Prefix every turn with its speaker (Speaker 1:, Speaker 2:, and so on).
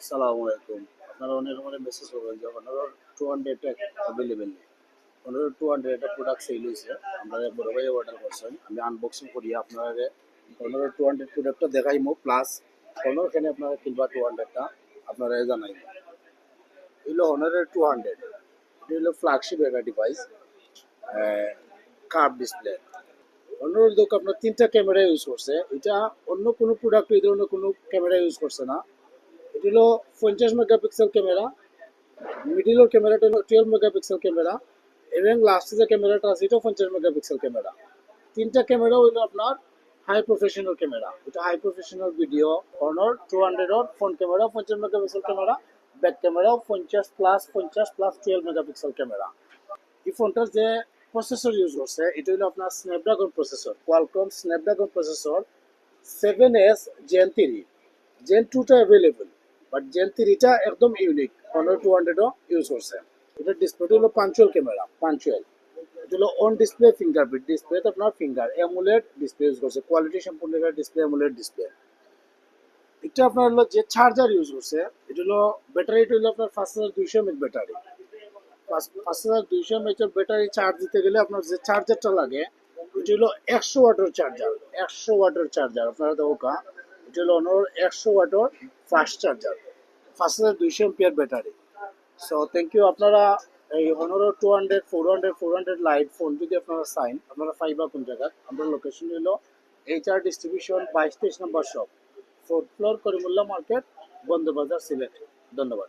Speaker 1: আসসালামু আলাইকুম। আপনারা অনেক রকমের মেসেজ করবেন যে আপনারা 200 অ্যাভেলেবেল নেই। আপনারা 200 একটা প্রোডাক্ট সেল হয়েছে। আপনারা বড় ভাই অর্ডার করছেন। আমি আনবক্সিং করি আপনারা আপনারা 200 প্রোডাক্টটা দেখাইমো প্লাস ওখানে আপনারা কিনবা 200টা আপনারা জানাইমো। এগুলো অনারের 200 এটা হলো ফ্ল্যাগশিপ একটা ডিভাইস, কার্ভ ডিসপ্লে। অন্যের দোক আপনার তিনটা ক্যামেরা ইউজ করছে। এটা অন্য কোনো প্রোডাক্ট এই ধরনের কোনো ক্যামেরা ইউজ করছে না। এটা হলো 50 মেগাপিক্সেল ক্যামেরা, মিডিলের ক্যামেরাটা হলো 12 মেগাপিক্সেল ক্যামেরা এবং লাস্টে যে ক্যামেরাটা আছে এটা 50 মেগাপিক্সেল ক্যামেরা। তিনটা ক্যামেরা হইলো আপনার হাই প্রফেশনাল ক্যামেরা। এটা হাই প্রফেশনাল ভিডিও। অনর 200 এর front camera 50 megapixel camera, back ক্যামেরাও 50 প্লাস 12 মেগাপিক্সেল ক্যামেরা। এই ফোনটার যে প্রসেসর ইউজ করছে এটা হলো আপনার Snapdragon processor, Qualcomm Snapdragon processor 7S Gen 3। Gen 2টা অ্যাভেলেবল, বাট জেন 3টা একদম ইউনিক। অনার 200ও ইউজ করছে। এটা ডিসপ্লেটা হলো পাঞ্চুয়াল ক্যামেরা, পাঞ্চুয়াল। এটা হলো অন ডিসপ্লে ফিঙ্গারপ্রিন্ট ডিসপ্লেতে আপনার ফিঙ্গার অ্যামুলেট ডিসপ্লে ইউজ করছে, কোয়ালিটি সম্পূর্ণ ডিসপ্লে অ্যামুলেট ডিসপ্লে। এটা আপনার হলো যে চার্জার ইউজ করছে এটা হলো ব্যাটারিটা হলো আপনার 5200 mAh battery. 5200 mAh battery charge দিতে গেলে আপনার যে চার্জারটা লাগে এটা হলো 100 ওয়াটের চার্জার। 100 ওয়াটের চার্জার আপনারা দেখা, এটা হলো অনর 100 ওয়াটের fast charger, 5200 mAh battery. So thank you. আপনারা এই হনর 200 400 লাইট ফোন যদি আপনারা চাইন আপনারা পাইবা কোন জায়গা? আমরা লোকেশন হলো HR ডিস্ট্রিবিউশন 22-23 নম্বর shop, 4th floor, Karimullah market, Bandarbazar, Sylhet. ধন্যবাদ।